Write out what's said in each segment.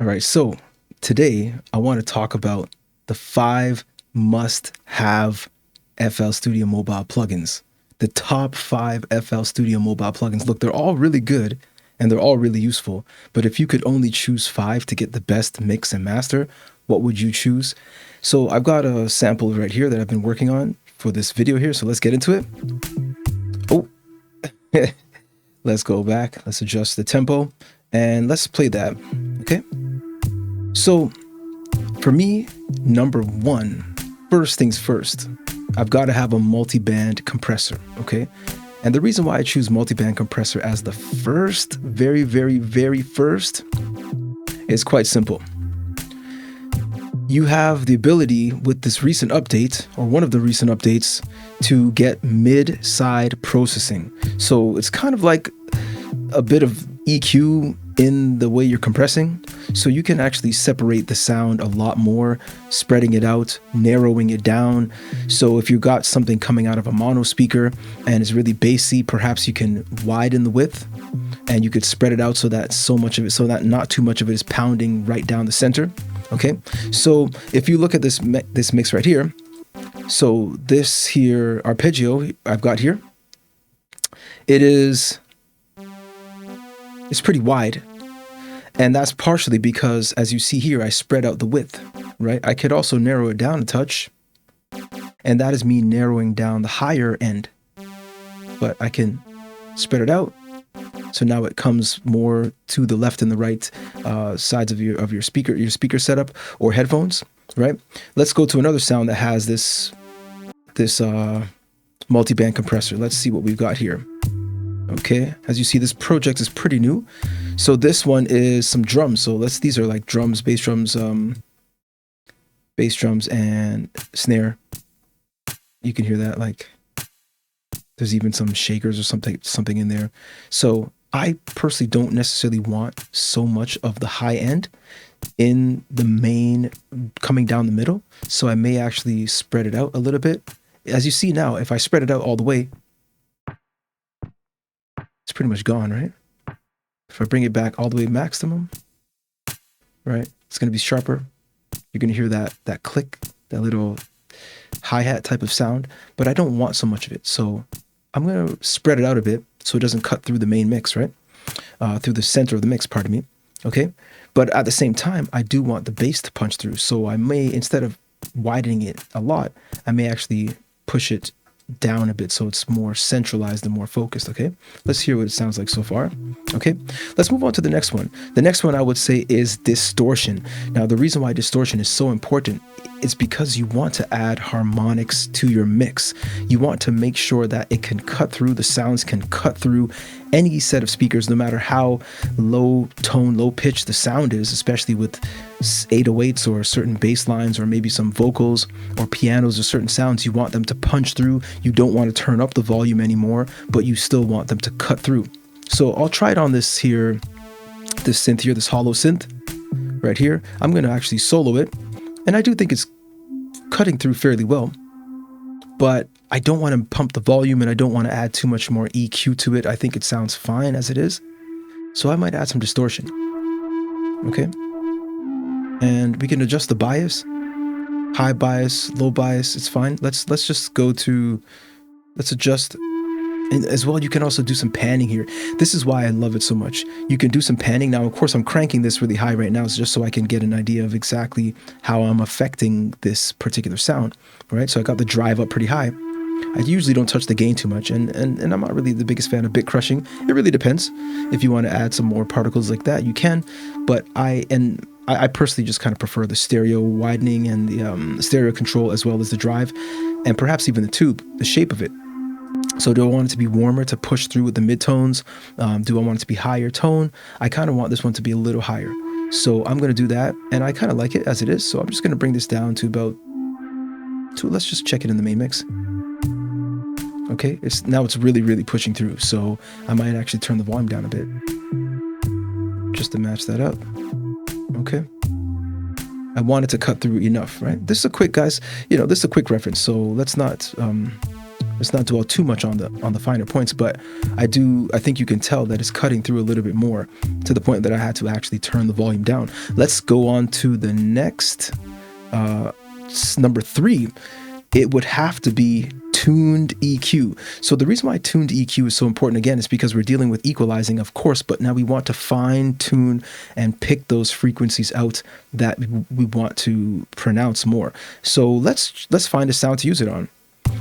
All right, so today I want to talk about the 5 must-have FL Studio mobile plugins. The top 5 FL Studio mobile plugins. Look, they're all really good and they're all really useful, but if you could only choose 5 to get the best mix and master, what would you choose? So I've got a sample right here that I've been working on for this video here, so let's get into it. Oh, let's go back. Let's adjust the tempo and let's play that, okay? So for me, number 1, first things first, I've got to have a multiband compressor, okay? And the reason why I choose multiband compressor as the first, very first, is quite simple. You have the ability with this recent update, or one of the recent updates, to get mid-side processing. So it's kind of like a bit of EQ in the way you're compressing. So you can actually separate the sound a lot more, spreading it out, narrowing it down. So if you've got something coming out of a mono speaker and it's really bassy, perhaps you can widen the width and you could spread it out so that not too much of it is pounding right down the center. Okay, so if you look at this mix right here, so this here arpeggio I've got here, it's pretty wide. And that's partially because, as you see here, I spread out the width, right? I could also narrow it down a touch, and that is me narrowing down the higher end. But I can spread it out, so now it comes more to the left and the right sides of your speaker setup or headphones, right? Let's go to another sound that has this multi-band compressor. Let's see what we've got here. Okay, as you see, this project is pretty new. So this one is some drums. So these are like drums, bass drums and snare. You can hear that, like there's even some shakers or something in there. So I personally don't necessarily want so much of the high end in the main coming down the middle. So I may actually spread it out a little bit. As you see now, if I spread it out all the way, it's pretty much gone, right? If I bring it back all the way maximum, right, it's going to be sharper. You're going to hear that click, that little hi-hat type of sound, but I don't want so much of it. So I'm going to spread it out a bit so it doesn't cut through the main mix, right? Through the center of the mix, pardon me. Okay. But at the same time, I do want the bass to punch through. So I may, instead of widening it a lot, I may actually push it down a bit so it's more centralized and more focused. Okay, let's hear what it sounds like so far. Okay, let's move on to the next one. The next one I would say is distortion. Now the reason why distortion is so important is because you want to add harmonics to your mix. You want to make sure that it can cut through, the sounds can cut through any set of speakers, no matter how low tone, low pitch the sound is, especially with 808s or certain bass lines or maybe some vocals or pianos or certain sounds. You want them to punch through. You don't want to turn up the volume anymore, but you still want them to cut through. So I'll try it on this synth here, this hollow synth right here. I'm going to actually solo it, and I do think it's cutting through fairly well, but I don't want to pump the volume and I don't want to add too much more EQ to it. I think it sounds fine as it is. So I might add some distortion. Okay. And we can adjust the bias, high bias, low bias. It's fine. Let's just go to, let's adjust. And as well, you can also do some panning here. This is why I love it so much. You can do some panning. Now, of course, I'm cranking this really high right now, just so I can get an idea of exactly how I'm affecting this particular sound, right? So I got the drive up pretty high. I usually don't touch the gain too much, and I'm not really the biggest fan of bit crushing. It really depends. If you want to add some more particles like that, you can. But I personally just kind of prefer the stereo widening and the stereo control, as well as the drive, and perhaps even the tube, the shape of it. So do I want it to be warmer to push through with the midtones? Do I want it to be higher tone? I kind of want this one to be a little higher. So I'm going to do that, and I kind of like it as it is. So I'm just going to bring this down to let's just check it in the main mix. Okay, now it's really pushing through. So I might actually turn the volume down a bit just to match that up. Okay. I wanted to cut through enough, right? This is a quick, guys, this is a quick reference. So let's not Let's not dwell too much on the finer points, but I think you can tell that it's cutting through a little bit more, to the point that I had to actually turn the volume down. Let's go on to the next, number 3. It would have to be tuned EQ. So the reason why tuned EQ is so important, again, is because we're dealing with equalizing, of course, but now we want to fine tune and pick those frequencies out that we want to pronounce more. So let's find a sound to use it on.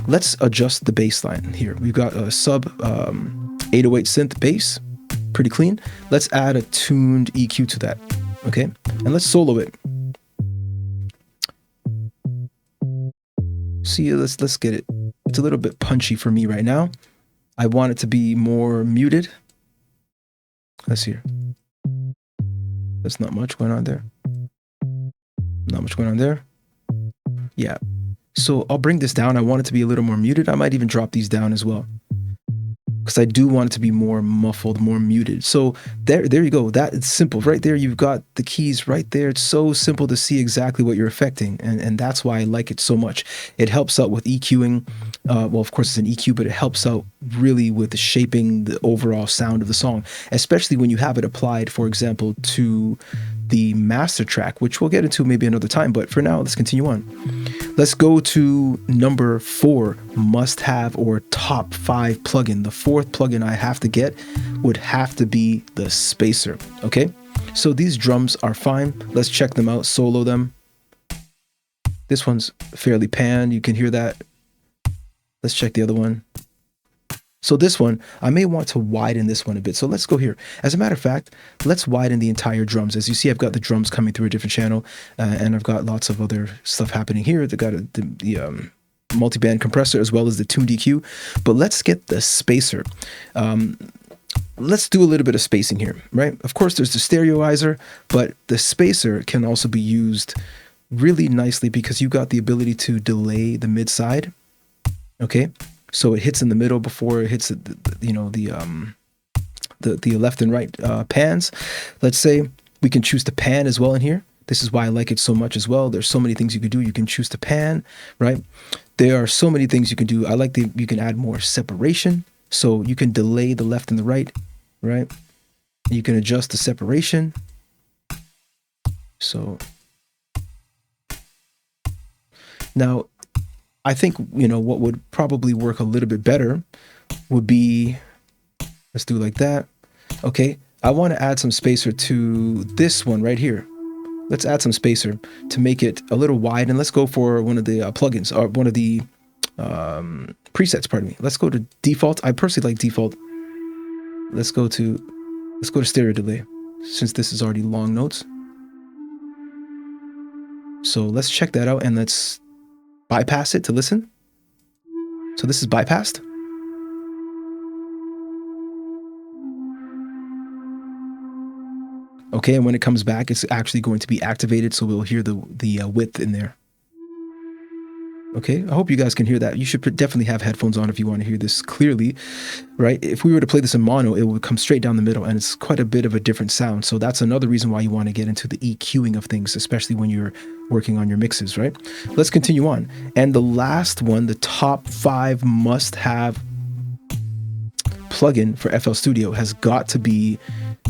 Let's adjust the bass line here. We've got a sub 808 synth bass, pretty clean. Let's add a tuned EQ to that, okay? And let's solo it. See, let's get it. It's a little bit punchy for me right now. I want it to be more muted. Let's hear. There's not much going on there. Not much going on there. Yeah. So I'll bring this down. I want it to be a little more muted. I might even drop these down as well, because I do want it to be more muffled, more muted. So there you go. That it's simple. Right there, you've got the keys right there. It's so simple to see exactly what you're affecting. And that's why I like it so much. It helps out with EQing. Well, of course, it's an EQ, but it helps out really with shaping the overall sound of the song, especially when you have it applied, for example, to the master track, which we'll get into maybe another time. But for now, let's continue on. Let's go to number 4, must have or top 5 plugin. The 4th plugin I have to get would have to be the spacer. Okay, so these drums are fine. Let's check them out, solo them. This one's fairly pan. You can hear that. Let's check the other one. So this one, I may want to widen this one a bit. So let's go here. As a matter of fact, let's widen the entire drums. As you see, I've got the drums coming through a different channel, and I've got lots of other stuff happening here. They've got the multiband compressor as well as the tuned EQ. But let's get the spacer. Let's do a little bit of spacing here, right? Of course, there's the stereoizer, but the spacer can also be used really nicely because you've got the ability to delay the mid side. Okay. So it hits in the middle before it hits the left and right pans. Let's say we can choose to pan as well in here. This is why I like it so much as well. There's so many things you can do. You can choose to pan, right? There are so many things you can do. I like you can add more separation. So you can delay the left and the right, right? You can adjust the separation. So now, I think, what would probably work a little bit better would be, let's do like that. Okay, I want to add some spacer to this one right here. Let's add some spacer to make it a little wide, and let's go for one of the plugins, or one of the presets, pardon me. Let's go to default. I personally like default. Let's go to stereo delay, since this is already long notes. So let's check that out, and let's bypass it to listen. So this is bypassed. Okay, and when it comes back, it's actually going to be activated, so we'll hear the width in there. Okay, I hope you guys can hear that. You should definitely have headphones on if you want to hear this clearly, right? If we were to play this in mono, it would come straight down the middle, and it's quite a bit of a different sound. So that's another reason why you want to get into the EQing of things, especially when you're working on your mixes, right? Let's continue on. And the last one, the top 5 must-have plugin for FL Studio has got to be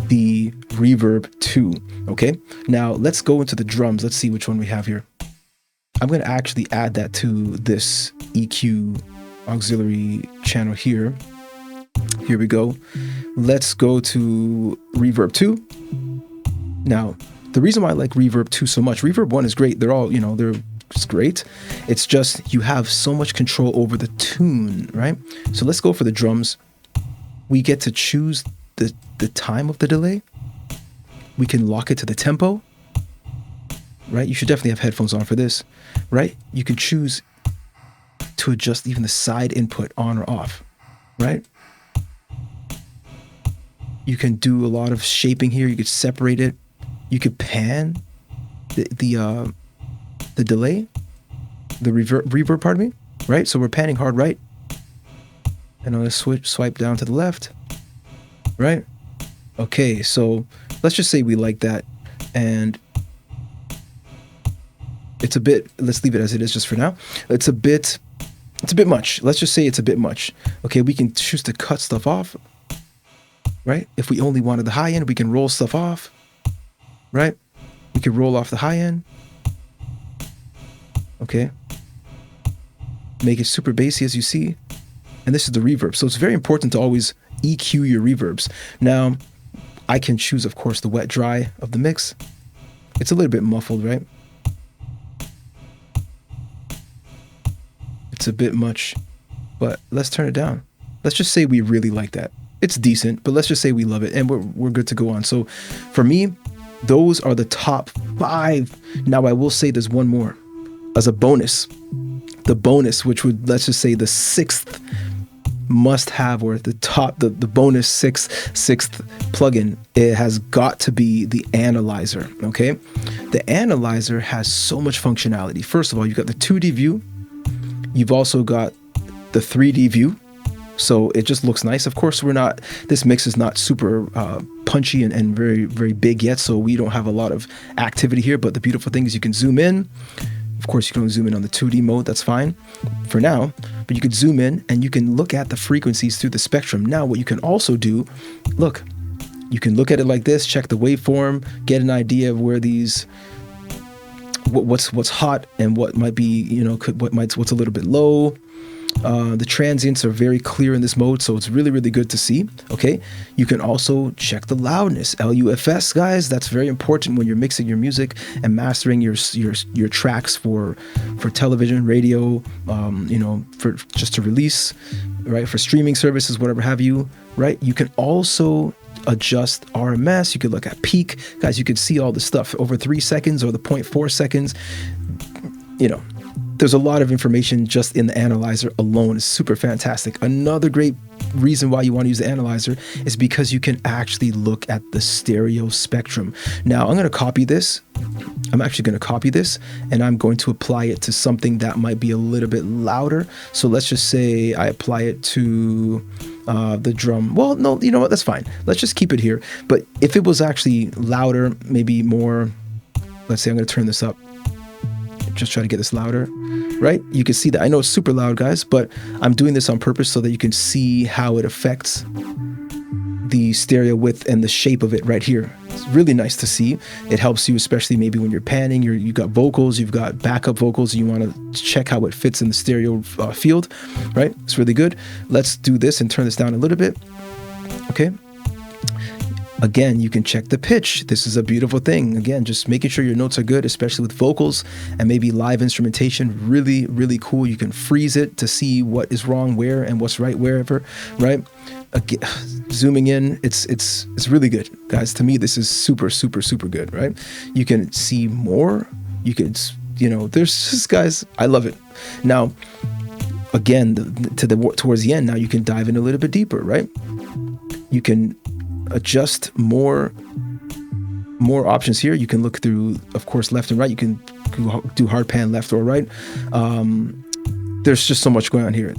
the Reverb 2, okay? Now, let's go into the drums. Let's see which one we have here. I'm going to actually add that to this EQ auxiliary channel here. Here we go. Let's go to Reverb 2. Now, the reason why I like Reverb 2 so much, Reverb 1 is great. They're all, they're just great. It's just you have so much control over the tune, right? So let's go for the drums. We get to choose the time of the delay. We can lock it to the tempo, right? You should definitely have headphones on for this, right? You can choose to adjust even the side input on or off, right? You can do a lot of shaping here. You could separate it. You could pan the delay, the reverb, pardon me, right? So we're panning hard right, and I'm gonna swipe down to the left, right? Okay, so let's just say we like that, and it's a bit, let's leave it as it is just for now. It's a bit it's a bit much. Let's just say it's a bit much. Okay, we can choose to cut stuff off, right? If we only wanted the high end, we can roll stuff off, right? We can roll off the high end. Okay. Make it super bassy, as you see. And this is the reverb. So it's very important to always EQ your reverbs. Now, I can choose, of course, the wet dry of the mix. It's a little bit muffled, right? It's a bit much, but let's turn it down. Let's just say we really like that. It's decent, but let's just say we love it and we're good to go on. So for me, those are the top 5. Now I will say there's one more as a bonus. The bonus, which would, let's just say the 6th must have, or the top, the bonus sixth plugin, it has got to be the analyzer. Okay. The analyzer has so much functionality. First of all, you've got the 2D view. You've also got the 3D view, so it just looks nice. Of course, this mix is not super punchy and very, very big yet, so we don't have a lot of activity here, but the beautiful thing is you can zoom in. Of course, you can only zoom in on the 2D mode, that's fine for now, but you could zoom in and you can look at the frequencies through the spectrum. Now, what you can also do, look, you can look at it like this, check the waveform, get an idea of where these, what's hot and what might be, what's a little bit low. The transients are very clear in this mode, so it's really, really good to see. Okay, you can also check the loudness, LUFS, guys. That's very important when you're mixing your music and mastering your tracks for television, radio, for just to release, right? For streaming services, whatever have you, right? You can also adjust RMS. You could look at peak, guys. You can see all the stuff over 3 seconds or the 0.4 seconds. There's a lot of information just in the analyzer alone. It's super fantastic. Another great reason why you want to use the analyzer is because you can actually look at the stereo spectrum. Now I'm going to copy this. I'm actually going to copy this and I'm going to apply it to something that might be a little bit louder. So let's just say I apply it to the drum. Well, no, you know what? That's fine. Let's just keep it here. But if it was actually louder, maybe more, let's say I'm going to turn this up. Just try to get this louder, right? You can see that. I know it's super loud, guys, but I'm doing this on purpose so that you can see how it affects the stereo width and the shape of it right here. It's really nice to see. It helps you, especially maybe when you're panning, you've got vocals, you've got backup vocals, you want to check how it fits in the stereo field, right? It's really good. Let's do this and turn this down a little bit. Okay. Again, you can check the pitch. This is a beautiful thing. Again, just making sure your notes are good, especially with vocals and maybe live instrumentation. Really, really cool. You can freeze it to see what is wrong where and what's right wherever, right? Again, zooming in, it's really good, guys. To me, this is super, super, super good, right? You can see more. You can, there's just, guys, I love it. Now, again, towards the end, now you can dive in a little bit deeper, right? You can adjust more options here. You can look through, of course, left and right. You can do hard pan left or right. There's just so much going on here.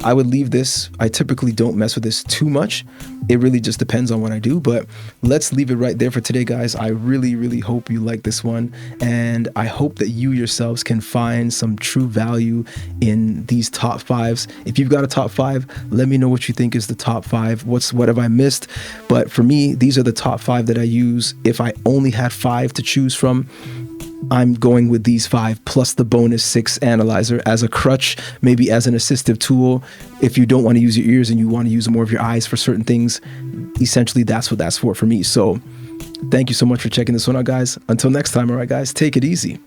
I would leave this. I typically don't mess with this too much. It really just depends on what I do, but let's leave it right there for today, guys. I really, really hope you like this one. And I hope that you yourselves can find some true value in these top 5s. If you've got a top 5, let me know what you think is the top 5. What have I missed? But for me, these are the top 5 that I use. If I only had 5 to choose from, I'm going with these 5 plus the bonus 6 analyzer as a crutch, maybe as an assistive tool. If you don't want to use your ears and you want to use more of your eyes for certain things, essentially that's what that's for me. So thank you so much for checking this one out, guys. Until next time, all right, guys, take it easy.